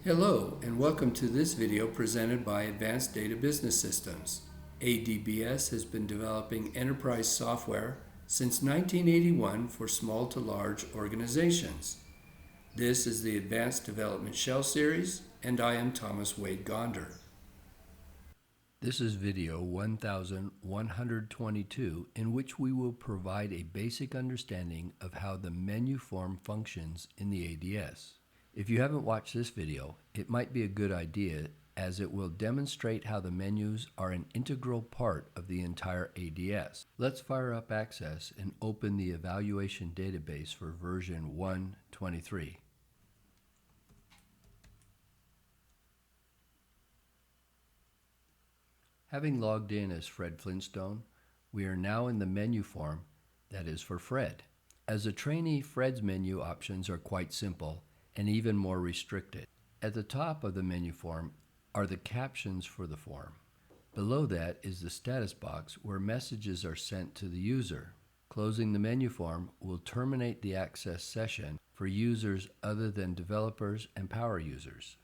Hello and welcome to this video presented by Advanced Data Business Systems. ADBS has been developing enterprise software since 1981 for small to large organizations. This is the Advanced Development Shell Series and I am Thomas Wade Gonder. This is video 1122 in which we will provide a basic understanding of how the menu form functions in the ADS. If you haven't watched this video, it might be a good idea as it will demonstrate how the menus are an integral part of the entire ADS. Let's fire up Access and open the evaluation database for version 1.23. Having logged in as Fred Flintstone, we are now in the menu form that is for Fred. As a trainee, Fred's menu options are quite simple and even more restricted. At the top of the menu form are the captions for the form. Below that is the status box where messages are sent to the user. Closing the menu form will terminate the access session for users other than developers and power users.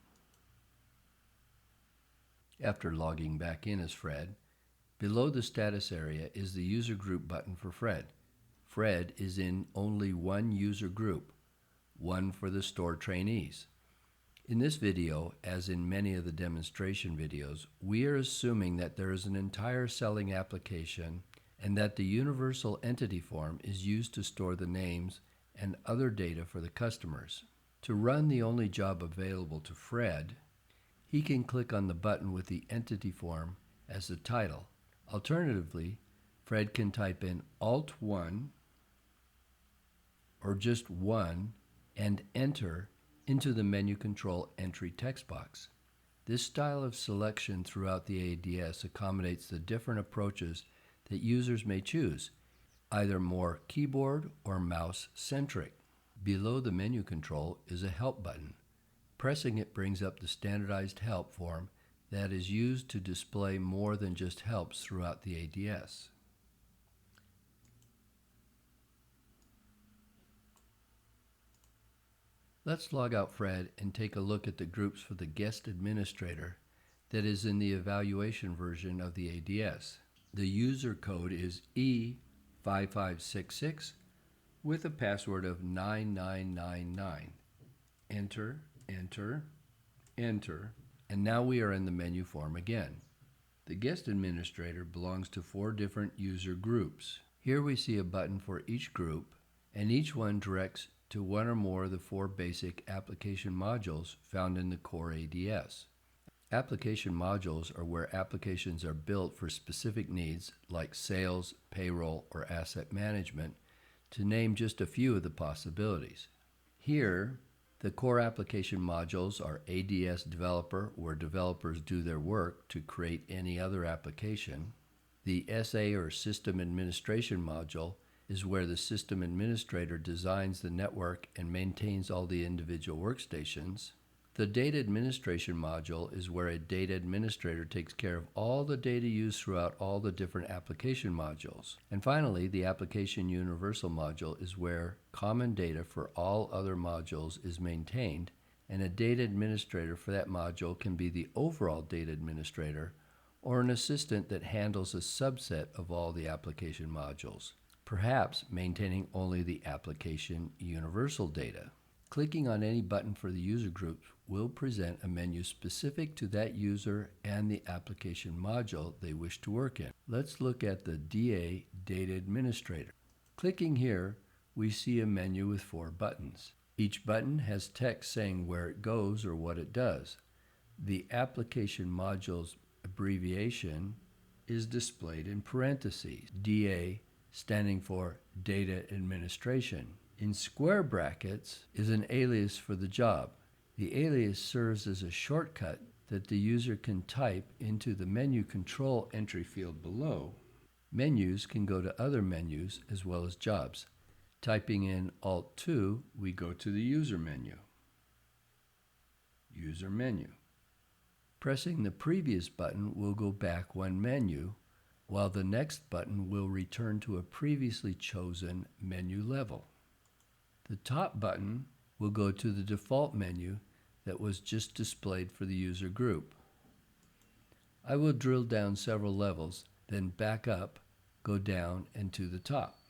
After logging back in as Fred, below the status area is the user group button for Fred. Fred is in only one user group, one for the store trainees. In this video, as in many of the demonstration videos, we are assuming that there is an entire selling application and that the universal entity form is used to store the names and other data for the customers. To run the only job available to Fred, he can click on the button with the entity form as the title. Alternatively, Fred can type in Alt-1 or just 1 and enter into the menu control entry text box. This style of selection throughout the ADS accommodates the different approaches that users may choose, either more keyboard or mouse centric. Below the menu control is a help button. Pressing it brings up the standardized help form that is used to display more than just helps throughout the ADS. Let's log out Fred and take a look at the groups for the guest administrator that is in the evaluation version of the ADS. The user code is E5566 with a password of 9999. Enter, enter, enter, and now we are in the menu form again. The guest administrator belongs to 4 different user groups. Here we see a button for each group, and each one directs to one or more of the 4 basic application modules found in the core ADS. Application modules are where applications are built for specific needs like sales, payroll, or asset management, to name just a few of the possibilities. Here, the core application modules are ADS Developer, where developers do their work to create any other application. The SA or System Administration module is where the system administrator designs the network and maintains all the individual workstations. The Data Administration module is where a data administrator takes care of all the data used throughout all the different application modules. And finally, the Application Universal module is where common data for all other modules is maintained, and a data administrator for that module can be the overall data administrator or an assistant that handles a subset of all the application modules, perhaps maintaining only the application universal data. Clicking on any button for the user groups will present a menu specific to that user and the application module they wish to work in. Let's look at the DA Data Administrator. Clicking here, we see a menu with 4 buttons. Each button has text saying where it goes or what it does. The application module's abbreviation is displayed in parentheses. DA standing for Data Administration. In square brackets is an alias for the job. The alias serves as a shortcut that the user can type into the menu control entry field below. Menus can go to other menus as well as jobs. Typing in Alt-2, we go to the user menu. User menu. Pressing the previous button will go back one menu, while the next button will return to a previously chosen menu level. The top button will go to the default menu that was just displayed for the user group. I will drill down several levels, then back up, go down, and to the top.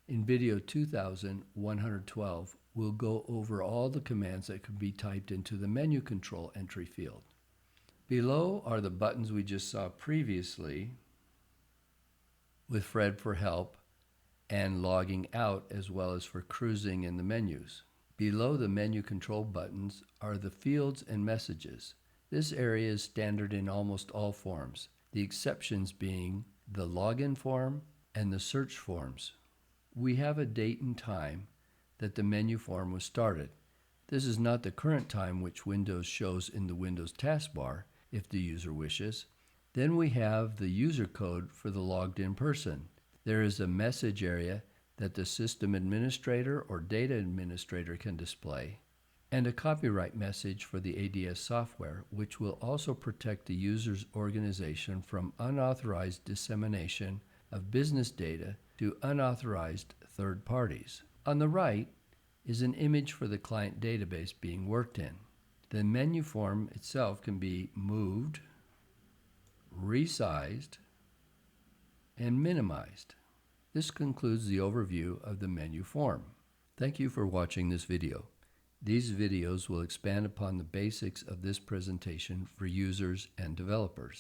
In video 2112, we'll go over all the commands that can be typed into the menu control entry field. Below are the buttons we just saw previously with Fred for help and logging out, as well as for cruising in the menus. Below the menu control buttons are the fields and messages. This area is standard in almost all forms, the exceptions being the login form and the search forms. We have a date and time that the menu form was started. This is not the current time which Windows shows in the Windows taskbar if the user wishes. Then we have the user code for the logged in person. There is a message area that the system administrator or data administrator can display, and a copyright message for the ADS software, which will also protect the user's organization from unauthorized dissemination of business data to unauthorized third parties. On the right is an image for the client database being worked in. The menu form itself can be moved, resized, and minimized. This concludes the overview of the menu form. Thank you for watching this video. These videos will expand upon the basics of this presentation for users and developers.